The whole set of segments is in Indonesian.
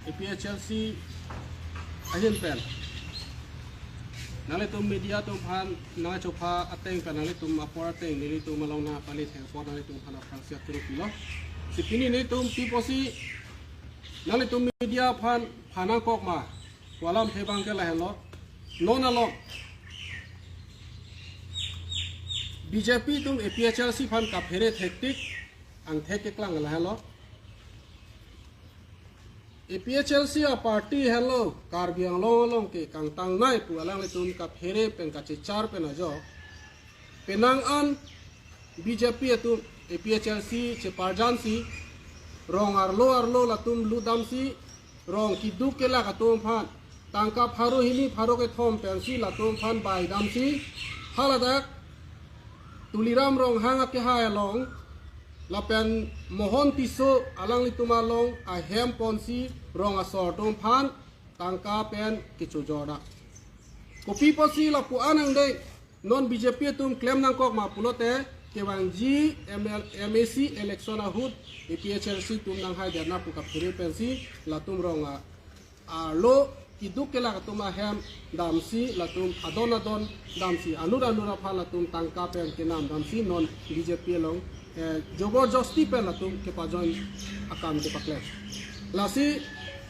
APHLC ahin pen nale tum media tum phan na chopa ateng pen nale tum apor ateng nili tum malong na palit he apor nale tum phana fransia turu pilo sipini ne tum piposi nale tum media phan phana kok ma walam thebang ke la hello non along BJP tum APHLC phan ka phere hectic ang thek klang la hello APHLC a party hello karbiang long ke kang tang nai pu alang le tum ka phere pen ka char pen ajo penang an BJP tum APHLC che parjan si rong arlo la tum ludam si rong kidu ke la ka tum phan tangka pharo hini pharo ke thom pen si la tum phan bai dam si haladak tuliram rong hanga ke ha long lapen mohon tiso alang lituma long a hem ponsi rong asor tom phan tangka pen kichu joda kopi posi la pu anang de non BJP tum claim nang kok ma pulote kewang ji MAC election ahut APHLC tum nang hai derna pu kap pure pensi la tum rong a lo kiduk ke la tum a hem damsi la tum adon damsi anura phan la tum tangka pen ke nam damsi non BJP long जबरदस्ती पे ला तुम के पाजोन अकाम के पकले लासी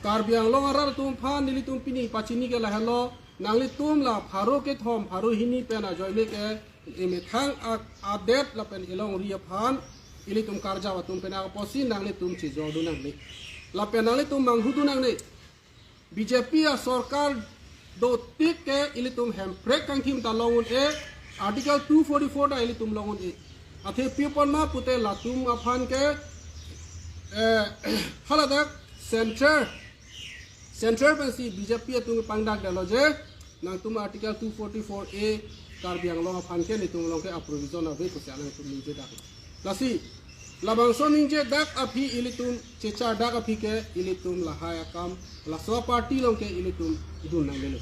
कार्बियांग लोंग अरर तुम फान निली तुम पिनी पाचिनी के लहलो नांगली तुम ला फारो के थोम फारो हिनी पे ना जोइले के इमे थांग आदेत ला पेन इलोंग रिया फान इली तुम कारजावा तुम पे ना पोसी नांगली तुम चिजो दु नांगली ला पे नांगली तुम मंगहुदु नांगली बीजेपी आ सरकार दो टिक के इली तुम हेम ब्रेक कंथिम ता लोंगुन ए आर्टिकल 244 दा इली तुम लोंगुन ए अथे पीपल मा पुते लातुम अफान के हलादक सेंटर पेंसी बीजेपी तुम पंगडाक डेलोजे नंग तुम आर्टिकल 244A कार्बियांग लोंग अफान के नि तुम लोंग के अप्रोविजन अवे पुसे आलं तुम निजे दाक लासी लाबांसो निजे दाक अफी इली तुम चेचा दाक अफी के इली तुम लहाया काम लासो पार्टी लोंग के इली तुम दुन नांगले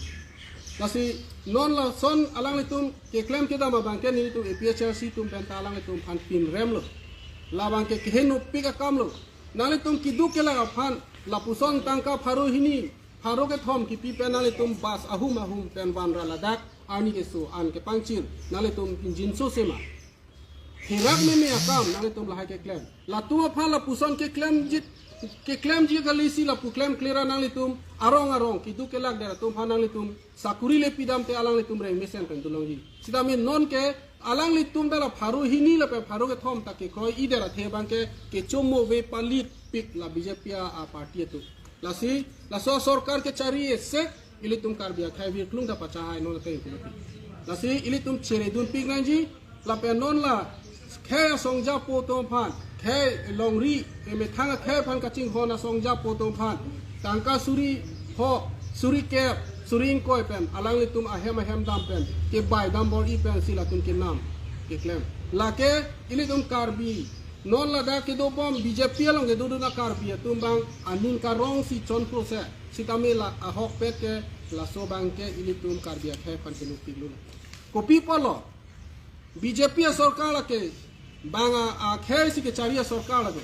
लासी non la son alang litum ke claim ke dama bangke ni litum APHLC tum penta alang litum phan pin rem lo la bangke ke henu pika kam lo na litum kidu ke la phan la puson tangka pharo hini pharo ke thom ki pi pe na litum bas ahum pen ban ra la dak ani ke so an ke pangchin na litum injin so sema hirak me akam na litum la ke claim la tu phan la puson ke claim ji galisi la pu claim clear nang litum arong kidu ke lag dera tum phanang litum sakuri le pidam te alang litum re mesen pen tulong ji sidami non ke alang litum dala pharu hini la pe pharu ke thom tak ke khoi I dera the bang ke chomo ve palit pik la BJP a party tu lasi la so sarkar ke chari se ilitum karbia khai vir klung da pacha hai non te lasi ilitum chere dun pik nang ji la pe non la khe songja po tom phan khe longri me thanga khe phan ka ching hona songja po tom phan tangka suri ke suring koi pen alang litum ahem dam pen ke bai dam bor I pen sila tum ke nam ke claim la ke ilitum karbi non la da ke do bom BJP long ke do na karbi tum bang anin ka rong si chon pro se sitame la ahok pet ke la so bang ke ilitum karbi khe phan ke nu pilun kopi polo BJP sarkar la ke banga a khe si ke charia sarkar la ke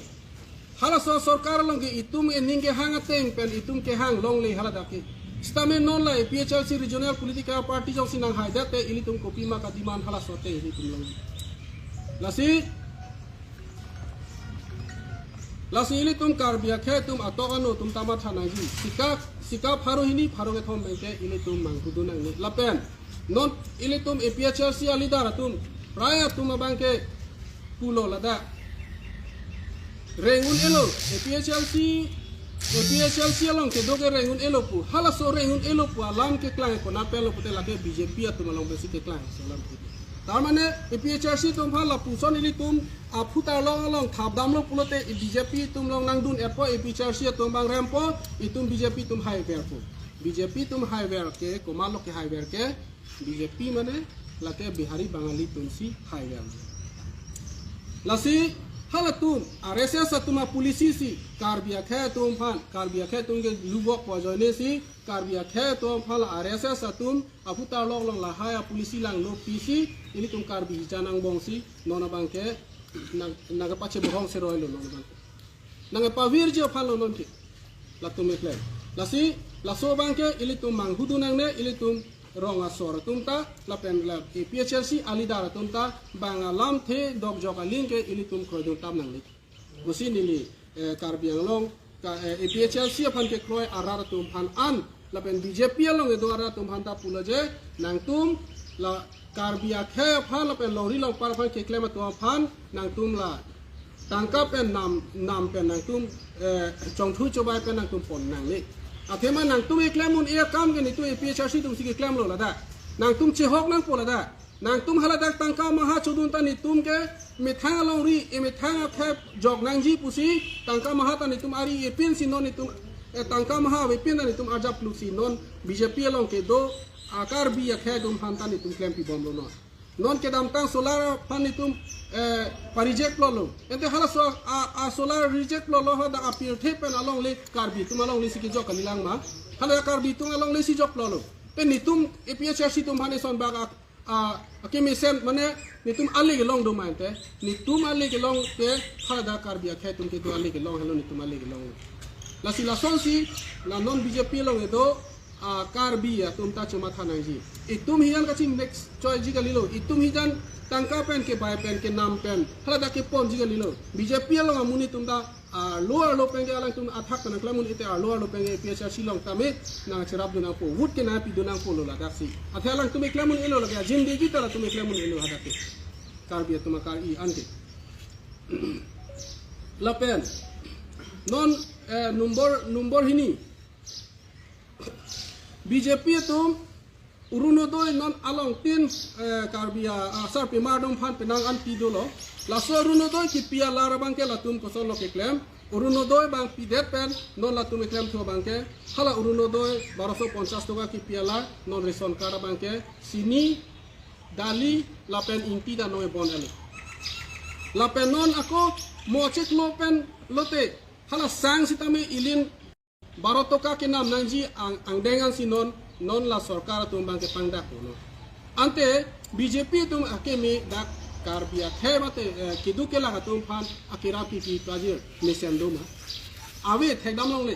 hala so sarkar long ke itum ening ke hang ateng pen itum ke hang long le hala da ke stame non la APHLC regional political party jong sinang hai da te ilitum kopi ma ka diman hala so te ilitum long lasi ilitum karbia khe tum atokano tum tama thana ji sika pharo hini pharo ke thom beke ilitum manghudu nang ni lapen non ilitum APHLC alidar tum raya tum bangke pulo lada rengun elo APHLC along ke doge rengun elo pu hala so rengun elo pu alam ke klang ko na pelo pute la ke BJP atum along besi ke klang salam tar mane APHLC tum hala pu son ili tum aputa long thabdam lo pulote BJP tum long nang dun epo APHLC tum bang rempo itum BJP tum high ver pu BJP tum high ver ke komalo ke high ver ke BJP mane la ke bihari bangali tum si high ver lasi hala tum RSS tuma polisi si karbia khe tum phan karbia khe tum ke lubok pojone si karbia khe tum phan RSS tum aputa long la haya polisi lang lo pisi ini tum karbi janang bongsi nona bangke naga pache bohong se roilo nona bangke nanga pavir je phan lo non ki la tum ekle lasi laso bangke ili tum manghudu nang ne ili tum rong asor tum ta la pen la PHLC alidara tum ta bang lam the dog joka link ili tum krodung tam nang ni busi nili karbiang long PHLC phan ke kroi arar tum phan an la pen BJP long edo arar tum phan ta pula je nang tum la karbia khe phan la pen lori long par phan ke klema to phan nang tum la tangka pen nam pen nang tum chong thu chobai pen nang tum pon nang ni athema nang tum eklemun e kam ke ni tu PHRC tum sigi klem lo la da nang tum che hok nang pola da nang tum hala dak tangka maha chodun ta ni tum ke mi thang long ri e mi thang khe jog nang ji pusi tangka maha ta ni tum ari e pin si non ni tum tangka maha we pin ni tum arja plus si non BJP long ke do akar bi ya khe dum han ta ni tum klem pi bom lo no non ke dam tang solar pan ni tum parijek lo ente hala so a solar reject lo da appear the pen along le karbi tum along le si ki jok kanilang ma hala karbi tum along le si jok lo pen ni tum PHRC tum hane son ba ke mesen mane ni tum ali ke long do man te ni tum ali ke long te hala da karbi ya khe tum ke to ali ke long hello ni tum ali ke long la si la son si la non BJP long edo karbi ya tum ta chuma thanang ji itum hian ka chim next choice ji galilo itum hijan tangka pen ke bai pen ke nam pen hala da ke pon ji galilo BJP long amuni tum da lower lo pen ke alang tum athak na klamun ite lower lo pen ke PHRC long tame na cherap duna po wood ke na pi duna po lo la daksi athalang tum klamun elo la ya jindagi tara tum klamun elo hadake karbi tum kar I ante la pen non number hini BJP tum urunodoi non along tin karbia asar pimadom phan penang an pi dolo laso urunodoi ki pia lara bangke latum kosol lo ke klem urunodoi bang pi det pen non latum klem tho bangke hala urunodoi 1250 toka ki pia la non reson kara bangke sini dali lapen inti da noe bon ele lapen non ako mochek lo pen lote hala sang sitame ilin 12 toka ke nam nangji ang dengan sinon non la sarkar tum bangke pangdak no ante BJP tum akemi dak karbia khemate kidu ke la tum phan akira pi project mission doma awe thedam long le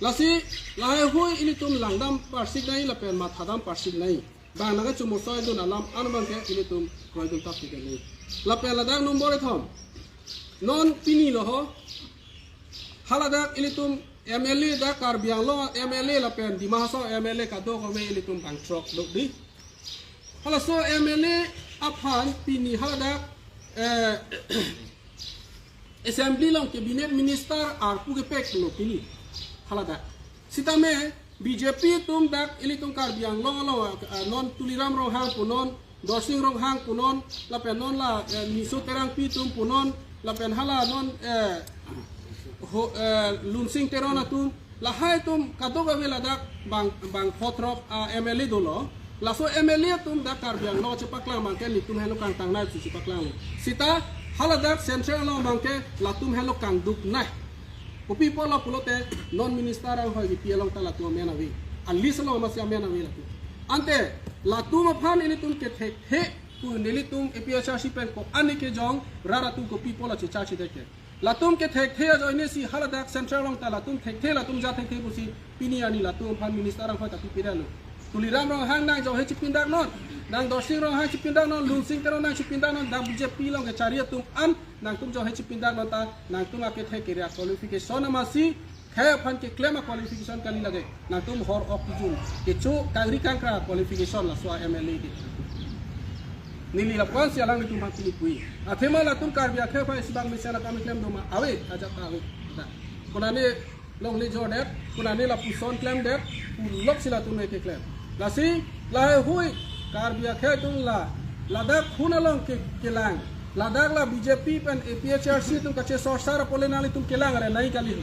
lasi lahe hoi ini tum langdam parsik nai la pen ma thadam parsik nai bang naga chumo soi dun alam anbang ke ini tum koi dum tak ke ni la pen la dang number thom non pini lo ho halada ini tum MLA da karbiang lo MLA la pen di maso MLA ka do ko me ili tum bang trok do di hala so MLA aphan pini hala assembly long cabinet minister ar pu ke pek lo pini hala da sitame BJP tum dak ili tum karbiang lo non tuliram ro hang punon dosing ro hang punon la pen non la miso terang pi tum punon la pen hala non lunsing terona tum la hai tum kadoga vela dak bang fotrop MLA dolo la so MLA tum dak karbiang lo chepaklang bangke li tum helo kang tang nai chu chepaklang sita hala dak central lo bangke la tum helo kang duk nai upi pola pulote non minister ang hoy pi long tala tu mena wi alis lo ma sia mena wi la tu ante la tum phan ini tum ke the tu nili tum PHRC pen ko ani ke jong rara tu ko pi pola che cha chi deke latum ke thek the jo ini si haladak central long ta latum thek the latum ja thek the busi pini ani latum phan minister ang khoi ta pipiralo tuliram rong hang nang jo he chipindak non nang dosing rong hang chipindak non lunsing tero nang chipindak non dang BJP long ke charia tum an nang tum jo he chipindak non ta nang tum ake thek ke qualification amasi khay phan ke claim qualification kali lage nang tum hor ok jun ke chu kangri kangkra qualification la so MLA ke nili la kwan sia lang ni tum pili pui athema la tum karbia khe pa isbang misala kam claim do ma awe aja ta awe kunane long le jo det kunane la puson claim det lok sila tum ke claim la si la hui karbia khe tum la dak khuna long ke lang la dak la BJP pen PHRC tum ka che sor sara pole nali tum ke lang re nai kali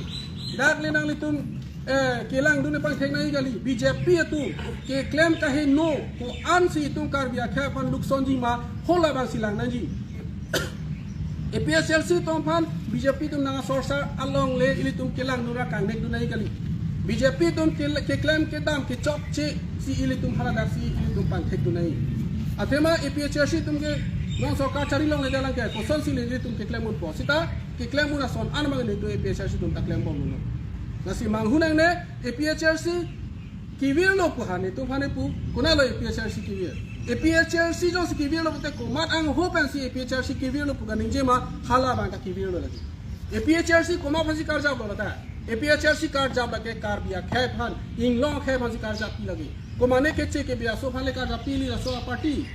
dak le nang li tum kelang dune pang thek nai gali BJP tu ke claim ka he no ko an si tum karbia khe pan lukson ji ma hola bang silang nanji PSLC tum pan BJP tum nang sorsa along le ili tum kelang nura kang nek dunai gali BJP tum ke claim ke dam ke chok che si ili tum hala dar si ili tum pang thek dunai athema PHRC tum ke non so ka chari long le dalang ke ko son si le tum ke claim un po sita ke claim un son an mang le tu PHRC tum ta claim bom no nasi manghunang ne APHRC kiwil lo puhani tu phane pu kuna lo APHRC kiwil APHRC jo si kiwil lo pute komat ang hopan si APHRC kiwil lo puka ninje ma hala bang ka kiwil lo lagi APHRC koma phasi kar jab lo ta APHRC kar jab lage kar biya khe phan inglong khe phasi kar jab pi lagi komane ke che ke biya so phale kar jab pi li so party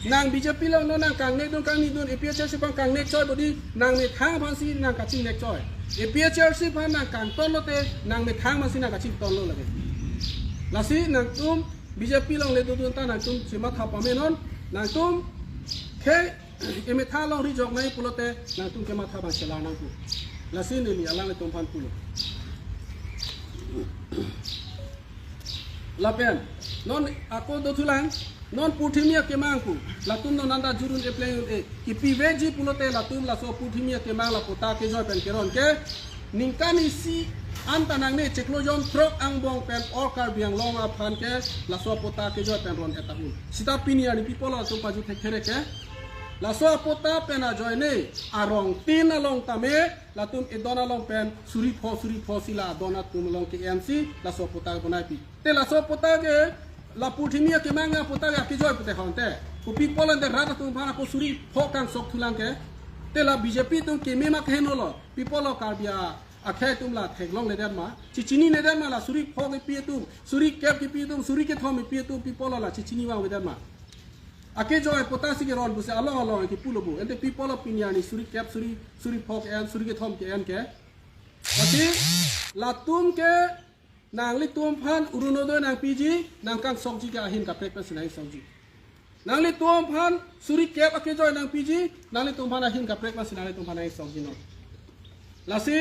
nang BJP lo no nang kang ne don kang ni don APHRC pang kang ne choi bodi nang ne thang phan si nang ka chi ne choi APHRC phan nang kang ton lo te nang ne thang ma si nang ka chi ton lo lage lasi nang tum BJP long le don ta nang tum sima tha pa me non nang tum ke eme tha long ri jok nai pulote nang tum ke ma tha ba chela nang ku lasi ne li alang le tum phan pulo lapen non ako do thulang non puthimia ke mangku latum non nanda jurun e play e ki piveji pulote latum la so puthimia ke mang la pota ke joy pen keron ke ningkani si antanang ne cheklojon trok ang bong pen or kar biang long a phan ke la so pota ke joy pen ron etahun sita pinia ni people la so paju thekhere ke la so pota pen a joy ne arong tin along tame latum e dona long pen suri pho sila dona tum long ke MC la so pota bonai pi te la so pota ke la puthimia ke manga pota ya ke joy pute honte ku people and the rata tum phana ko suri pho kang sok thulang ke te la BJP tum ke me ma kheno lo people lo kar bia akhe tum la thek long le dan ma chichini ne dan ma la suri pho ke pi tum suri kep ke pi tum suri ke thom pi tum people la chichini wa we dan ma ake joy pota si ke ron bu se along ke pulo bu ente people opinion ni suri kep suri pho ke an suri ke thom ke an ke ati la tum ke nang li tum phan urunodo nang piji nang kang songji ka hin ka prek pa sinai songji nang li tum phan suri kep ake joy nang piji nang li tum phan hin ka prek pa sinai tum phan ai songji no lasi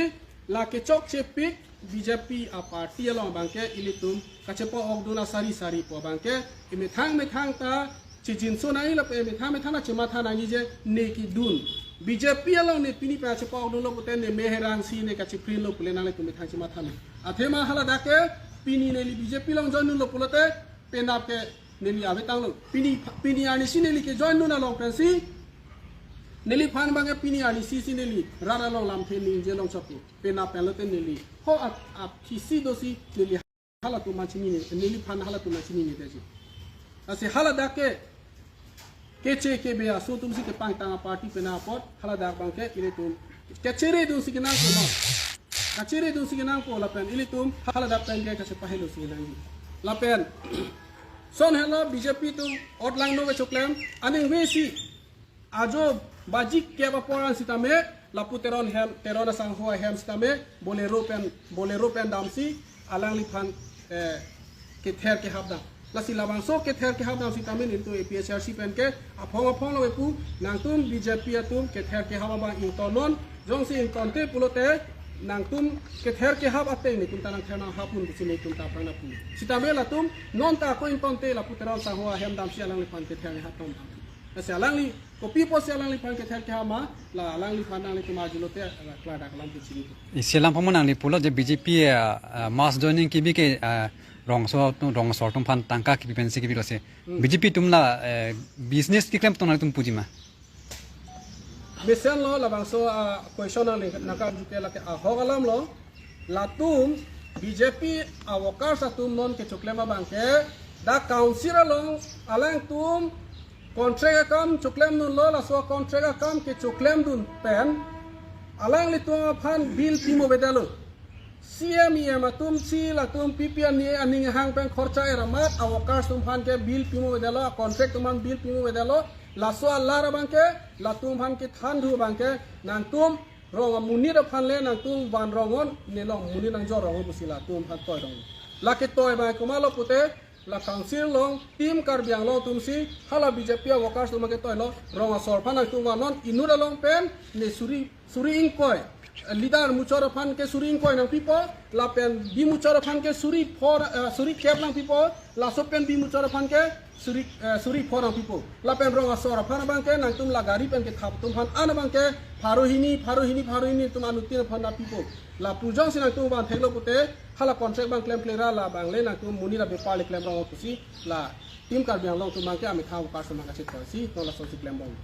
la ke chok che pik BJP a party along bangke ilitum ka che po ogduna sari po bangke me thang ta chijin so nai la pe me thang na chema tha nang je ne ki dun BJP along ne pini pa che po ogduna lo te ne meherang si ne ka che prin lo pule nang le tum thang chema tha ne athema hala dake pini ne li BJP long join lo pulote penap ke ne li ave tang lo pini ani si ne li ke join na long pensi neli phan bangke pini ani si ne li rara long lam the ni je long chapu penap pe lo te ne li ho ap ki si do si ne li hala tu ma chini ne neli phan hala tu ma chini ne te ji ase hala dake keche ke be aso tum si ke pang tang party pena pot hala dak bangke ile tum kechere du si ke nang ko no kachere du si ke nang ko la pen ile tum hala dak pen ke ka se pahelo si nang la pen son hello BJP tum outlang no we choklem aning we si ajo bajik ke ba poran sitame la puteron hem teron sang ho hem sitame bolero pen damsi alang li phan ke ther ke habda la silabang so ke ther ke habda sitame ni to APHRC pen ke aphong lo pu nang tum BJP atum ke ther ke haba ba in tonon jong si in konte pulote nang tum ke ther ke hab ate ni tum tanang thana hapun si ni tum ta prana pu sitame la tum non ta ko in konte la puteron sang ho hem damsi alang li phan ke ther ha tom ase alang li ko pipo se alang li phan ke ther ke ha ma la alang li phan nang li tuma julote kla dak lam ke chini selang pamonang li pulo je BJP mass joining ki bi ke rong so tum phan tangka ki pensi ki bi lose BJP tumla business ki claim tonal tum pujima mesen lo la bang so question ang naka juke la ke hogalam lo la tum BJP awakar sa tum non ke choklema bang ke da council lo alang tum contract kam choklem nun lo la so contract kam ke choklem dun pen alang li tum phan bill timo bedalo CME matum si la tum PPN ni aning hang pen khorcha eramat awakar tum phan ke bill timo bedalo contract tum bill timo bedalo la so Allah ra bangke la tum phan ke than du bangke nang tum rong muni ra phan le nang tum ban rongon ne long muni nang jo rong busila tum phan toy rong la ke toy ba kumalo pute la council long team kar biang lo tum si hala BJP workers tum ke toy lo rong sor phan nang tum non inura long pen ne suri ing koi leader muchora phan ke suri ing koi nang people la pen bi muchora phan ke suri cap nang people la so pen bi muchora phan ke suri for nang people la pen rong sor phan bang ke nang tum la gari pen ke thap tum phan an bang ke pharohini tum anutin phan na people la pujang sinang tum ban theklo pute hala contract bang claim plera la bang le nang tum muni la bepal claim rong kusi la team kar biang long tum bang ke ami thaw ka sama ka che si no la so si claim bang